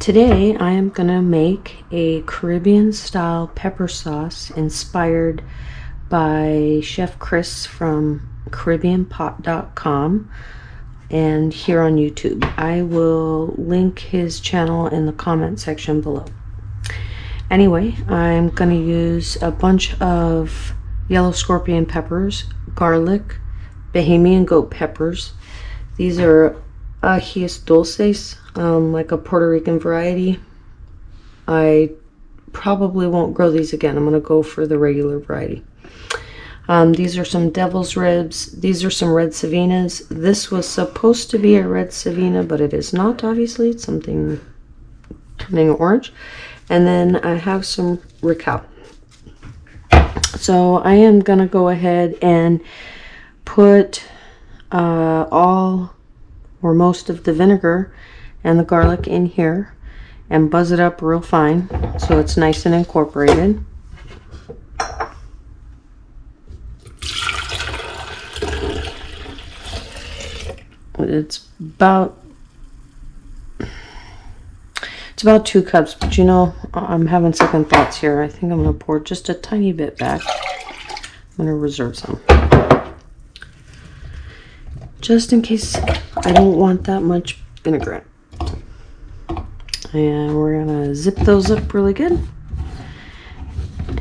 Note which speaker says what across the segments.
Speaker 1: Today I am gonna make a Caribbean style pepper sauce inspired by Chef Chris from CaribbeanPot.com and here on YouTube. I will link his channel in the comment section below. Anyway, I'm gonna use a bunch of yellow scorpion peppers, garlic, Bahamian goat peppers. These are ajíes dulces, like a Puerto Rican variety. I probably won't grow these again. I'm going to go for the regular variety. These are some devil's ribs. These are some red savinas. This was supposed to be a red savina, but it is not, obviously. It's something turning orange. And then I have some Recao. So I am going to go ahead and put all or most of the vinegar and the garlic in here and buzz it up real fine so it's nice and incorporated. It's about 2 cups, but you know, I'm having second thoughts here. I think I'm going to pour just a tiny bit back. I'm going to reserve some, just in case I don't want that much vinaigrette. And we're gonna zip those up really good.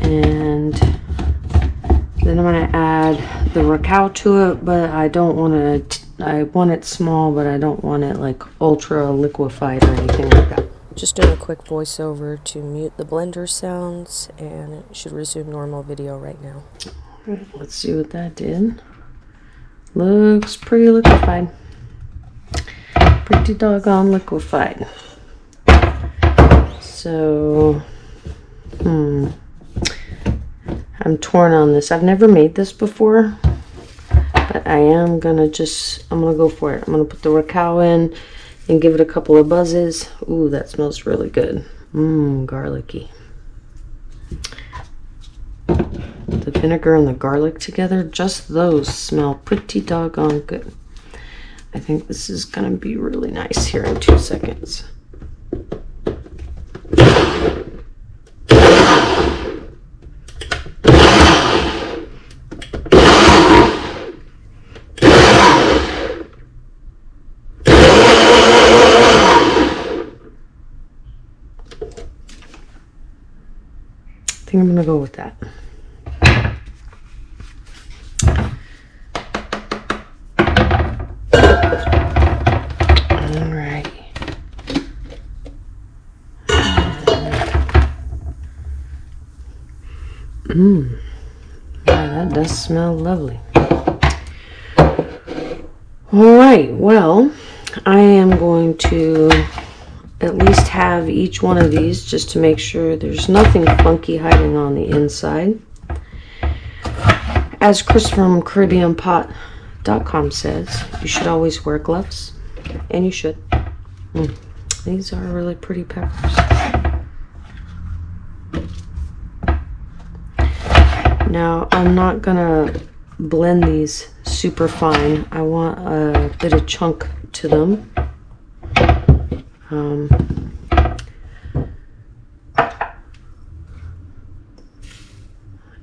Speaker 1: And then I'm gonna add the Recao to it, but I don't want it, I want it small, but I don't want it like ultra liquefied or anything like that.
Speaker 2: Just doing a quick voiceover to mute the blender sounds, and it should resume normal video right now.
Speaker 1: All right, let's see what that did. Looks pretty liquefied. Pretty doggone liquefied. So, I'm torn on this. I've never made this before, but I'm gonna go for it. I'm gonna put the Recao in and give it a couple of buzzes. Ooh, that smells really good. Garlicky. The vinegar and the garlic together, just those smell pretty doggone good. I think this is gonna be really nice here in 2 seconds. I think I'm gonna go with that. Yeah, that does smell lovely. Alright, well, I am going to at least have each one of these just to make sure there's nothing funky hiding on the inside. As Chris from CaribbeanPot.com says, you should always wear gloves, and you should. These are really pretty peppers. Now, I'm not gonna blend these super fine. I want a bit of chunk to them.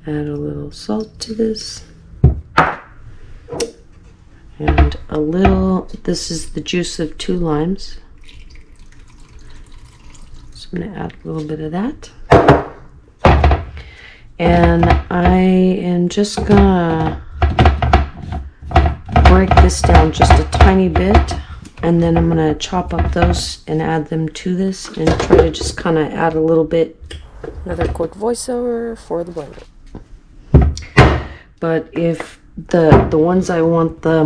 Speaker 1: Add a little salt to this. And a little, this is the juice of 2 limes. So I'm gonna add a little bit of that. And I am just gonna break this down just a tiny bit, and then I'm gonna chop up those and add them to this and try to just kind of add a little bit.
Speaker 2: Another quick voiceover for the blender.
Speaker 1: But if the ones I want the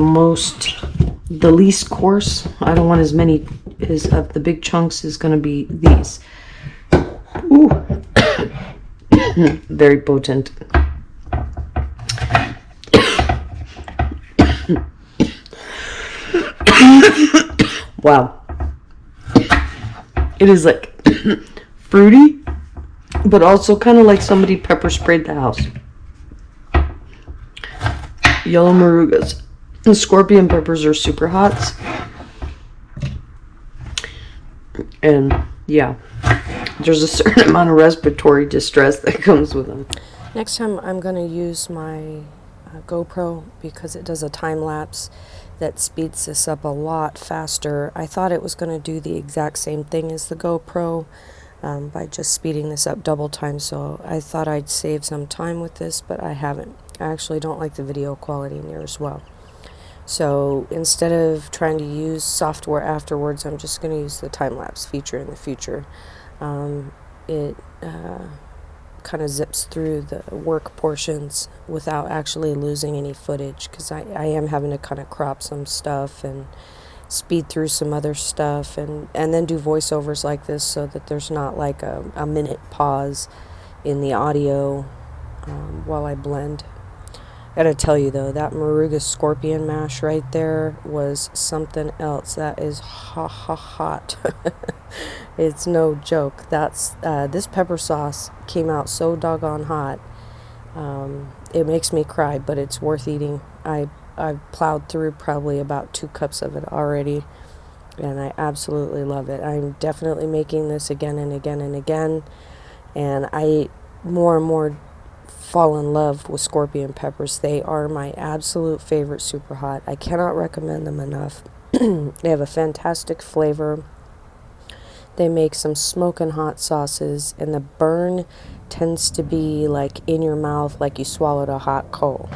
Speaker 1: least coarse, I don't want as many as of the big chunks, is gonna be these. Ooh. Very potent. Wow. It is like fruity, but also kind of like somebody pepper sprayed the house. Yellow marugas. And scorpion peppers are super hot. And Yeah. There's a certain amount of respiratory distress that comes with them.
Speaker 2: Next time I'm going to use my GoPro because it does a time lapse that speeds this up a lot faster. I thought it was going to do the exact same thing as the GoPro by just speeding this up double time, so I thought I'd save some time with this, but I haven't. I actually don't like the video quality near as well. So instead of trying to use software afterwards, I'm just going to use the time-lapse feature in the future. It kind of zips through the work portions without actually losing any footage, because I am having to kind of crop some stuff and speed through some other stuff and then do voiceovers like this so that there's not like a minute pause in the audio while I blend. Gotta tell you though, that Moruga scorpion mash right there was something else. That is hot. It's no joke. That's this pepper sauce came out so doggone hot. It makes me cry, but it's worth eating. I've plowed through probably about 2 cups of it already, and I absolutely love it. I'm definitely making this again and again and again, and I more and more fall in love with scorpion peppers. They are my absolute favorite super hot. I cannot recommend them enough. They have a fantastic flavor. They make some smoking hot sauces, and the burn tends to be like in your mouth like you swallowed a hot coal.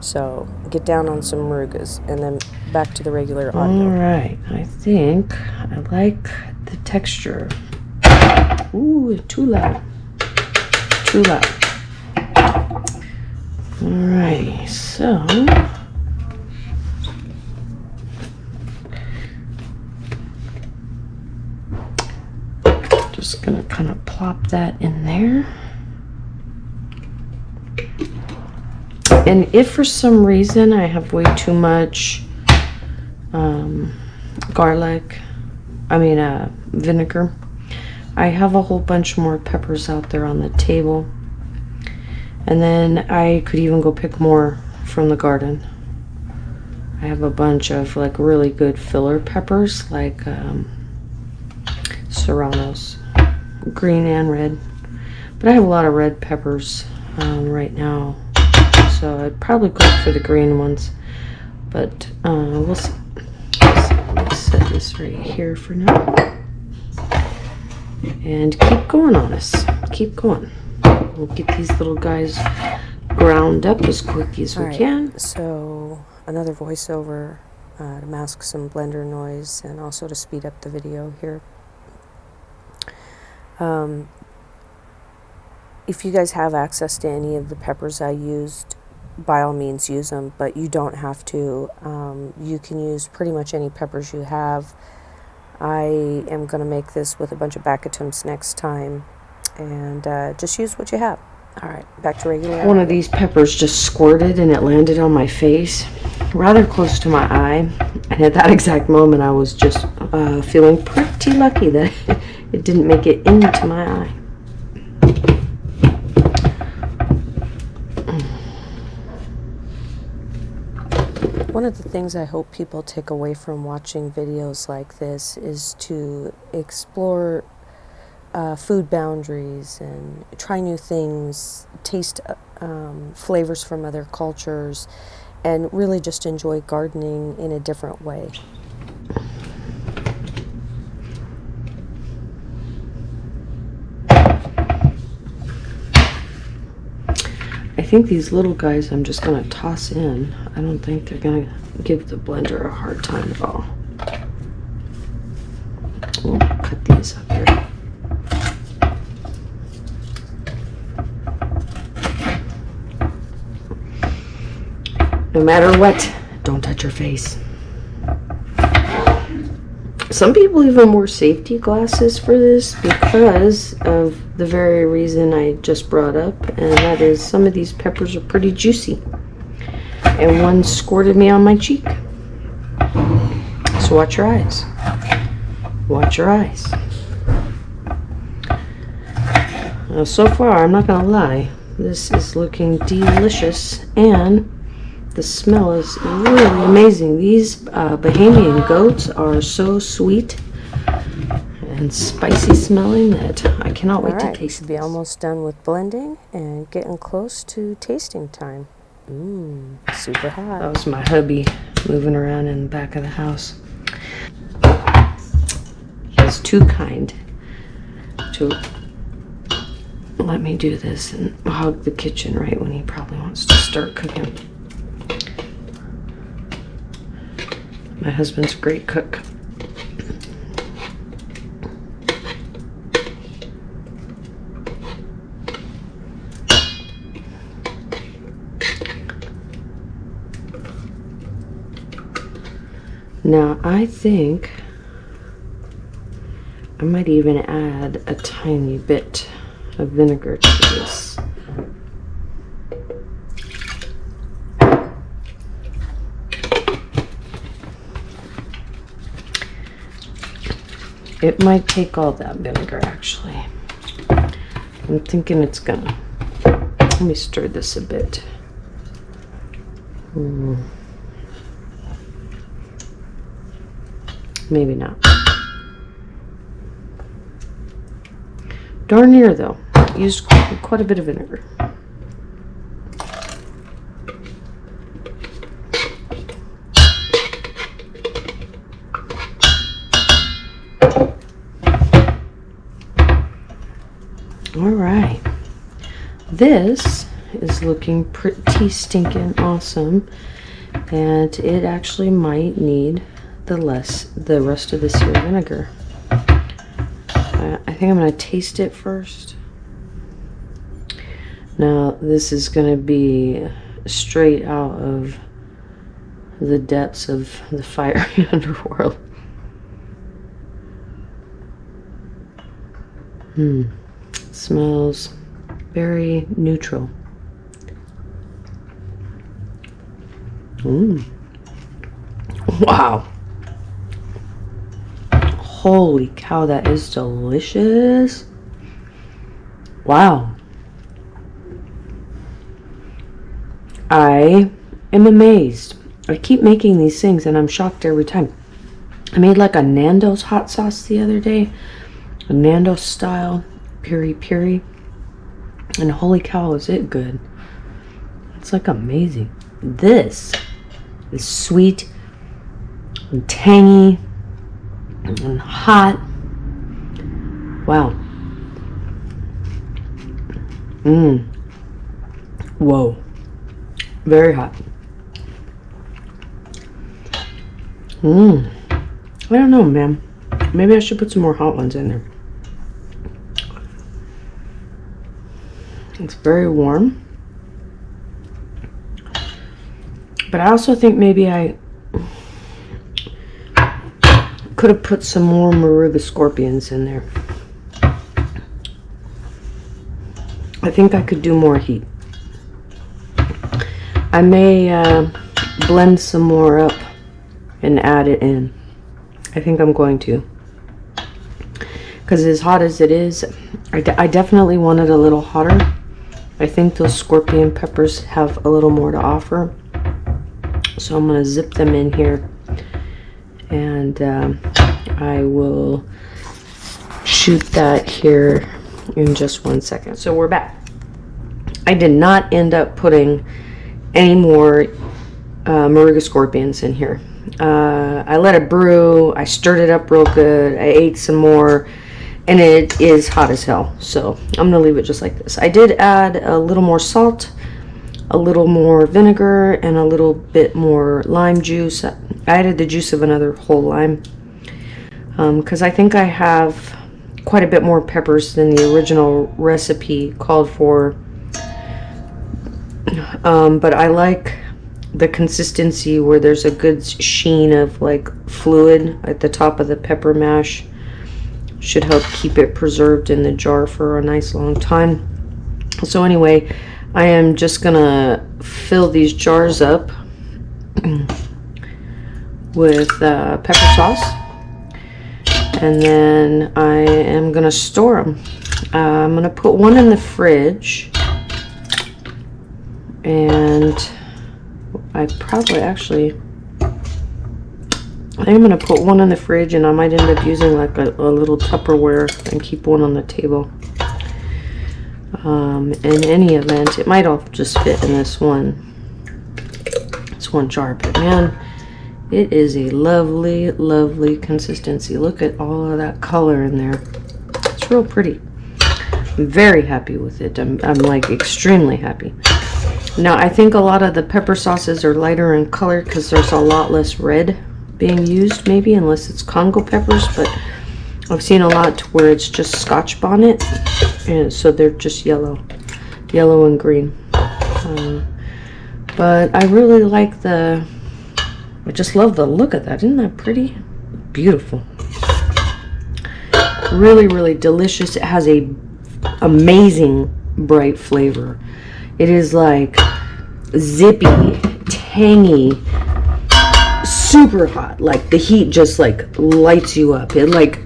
Speaker 2: So get down on some Morugas, and then back to the regular audio.
Speaker 1: Alright, I think I like the texture. Ooh, too loud. Too loud. Alrighty, so just gonna kind of plop that in there. And if for some reason I have way too much vinegar, I have a whole bunch more peppers out there on the table. And then I could even go pick more from the garden. I have a bunch of like really good filler peppers, like serranos, green and red. But I have a lot of red peppers right now, so I'd probably go for the green ones. But we'll see. Let's set this right here for now. And keep going on us. Keep going. We'll get these little guys ground up as quick as we can.
Speaker 2: So another voiceover to mask some blender noise and also to speed up the video here. If you guys have access to any of the peppers I used, by all means use them, but you don't have to. You can use pretty much any peppers you have. I am going to make this with a bunch of Bacatums next time, and just use what you have. Alright, back to regular.
Speaker 1: One of these peppers just squirted and it landed on my face, rather close to my eye. And at that exact moment, I was just feeling pretty lucky that it didn't make it into my eye.
Speaker 2: One of the things I hope people take away from watching videos like this is to explore food boundaries and try new things, taste flavors from other cultures, and really just enjoy gardening in a different way.
Speaker 1: I think these little guys I'm just going to toss in. I don't think they're going to give the blender a hard time at all. We'll cut these up here. No matter what, don't touch your face. Some people even wore safety glasses for this because of the very reason I just brought up, and that is some of these peppers are pretty juicy. And one squirted me on my cheek. So watch your eyes. Watch your eyes. So far, I'm not gonna lie, this is looking delicious, and the smell is really amazing. These Bahamian goats are so sweet, and spicy smelling that I cannot wait to taste.
Speaker 2: Should be almost done with blending and getting close to tasting time. Super hot.
Speaker 1: That was my hubby moving around in the back of the house. He's too kind to let me do this and hog the kitchen right when he probably wants to start cooking. My husband's a great cook. Now I think I might even add a tiny bit of vinegar to this. It might take all that vinegar actually. I'm thinking it's gonna. Let me stir this a bit. Maybe not. Darn near though. Used quite a bit of vinegar. All right. This is looking pretty stinking awesome, and it actually might need the rest of this here vinegar. I think I'm going to taste it first. Now this is going to be straight out of the depths of the fiery underworld. Smells very neutral. Wow. Holy cow, that is delicious. Wow. I am amazed. I keep making these things and I'm shocked every time. I made like a Nando's hot sauce the other day. A Nando's style piri piri. And holy cow, is it good. It's like amazing. This is sweet and tangy and hot. Wow. Whoa. Very hot. I don't know, man. Maybe I should put some more hot ones in there. It's very warm. But I also think maybe I could have put some more Moruga scorpions in there. I think I could do more heat. I may blend some more up and add it in. I think I'm going to. Because as hot as it is, I definitely want it a little hotter. I think those scorpion peppers have a little more to offer. So I'm going to zip them in here. And I will shoot that here in just 1 second. So we're back. I did not end up putting any more Moruga scorpions in here. I let it brew. I stirred it up real good. I ate some more. And it is hot as hell. So I'm going to leave it just like this. I did add a little more salt, a little more vinegar, and a little bit more lime juice. I added the juice of another whole lime. Because I think I have quite a bit more peppers than the original recipe called for. But I like the consistency where there's a good sheen of like fluid at the top of the pepper mash. Should help keep it preserved in the jar for a nice long time. So anyway, I am just gonna fill these jars up with pepper sauce, and then I am gonna store them. I'm gonna put one in the fridge, and I probably actually I think I'm going to put one in the fridge, and I might end up using like a little Tupperware and keep one on the table. In any event, it might all just fit in this one jar, but man, it is a lovely, lovely consistency. Look at all of that color in there. It's real pretty. I'm very happy with it. I'm like extremely happy. Now, I think a lot of the pepper sauces are lighter in color because there's a lot less red being used, maybe, unless it's Congo peppers, but I've seen a lot where it's just Scotch bonnet, and so they're just yellow and green. But I really like I just love the look of that. Isn't that pretty? Beautiful. Really, really delicious. It has a amazing bright flavor. It is like zippy, tangy, super hot. Like the heat just like lights you up. It like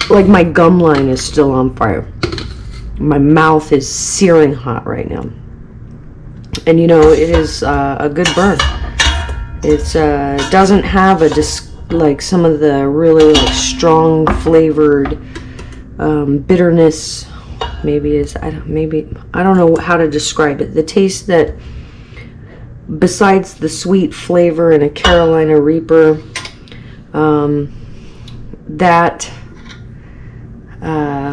Speaker 1: my gum line is still on fire. My mouth is searing hot right now. And you know, it is a good burn. It doesn't have like some of the really like strong flavored bitterness. Maybe I don't know how to describe it. The taste that, besides the sweet flavor and a Carolina Reaper, that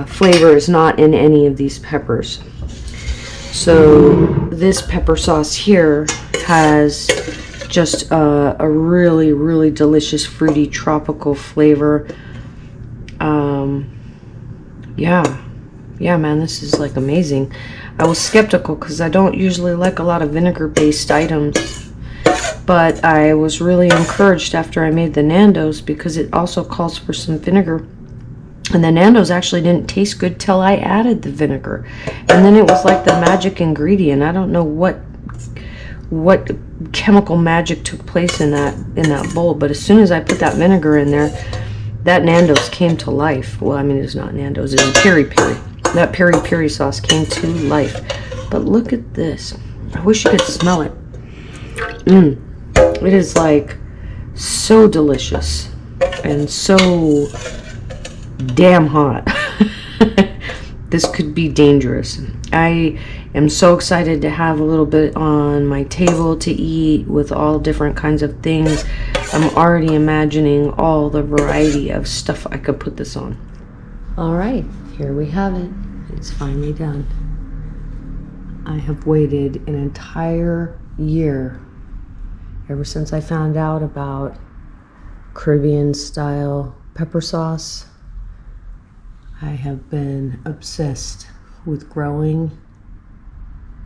Speaker 1: flavor is not in any of these peppers. So this pepper sauce here has just a really, really delicious fruity tropical flavor. Yeah, man, this is like amazing. I was skeptical because I don't usually like a lot of vinegar-based items, but I was really encouraged after I made the Nando's because it also calls for some vinegar. And the Nando's actually didn't taste good till I added the vinegar. And then it was like the magic ingredient. I don't know what chemical magic took place in that bowl, but as soon as I put that vinegar in there, that Nando's came to life. Well, I mean, it's not Nando's, it's peri peri. That peri peri sauce came to life. But look at this. I wish you could smell it. It is like so delicious and so damn hot. This could be dangerous. I am so excited to have a little bit on my table to eat with all different kinds of things. I'm already imagining all the variety of stuff I could put this on. All right, here we have it. It's finally done. I have waited an entire year, ever since I found out about Caribbean style pepper sauce. I have been obsessed with growing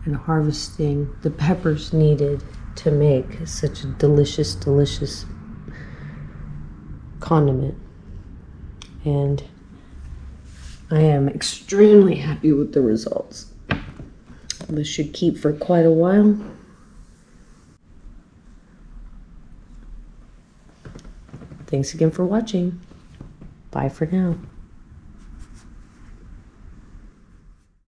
Speaker 1: and harvesting the peppers needed to make such a delicious, delicious condiment. And I am extremely happy with the results. This should keep for quite a while. Thanks again for watching. Bye for now.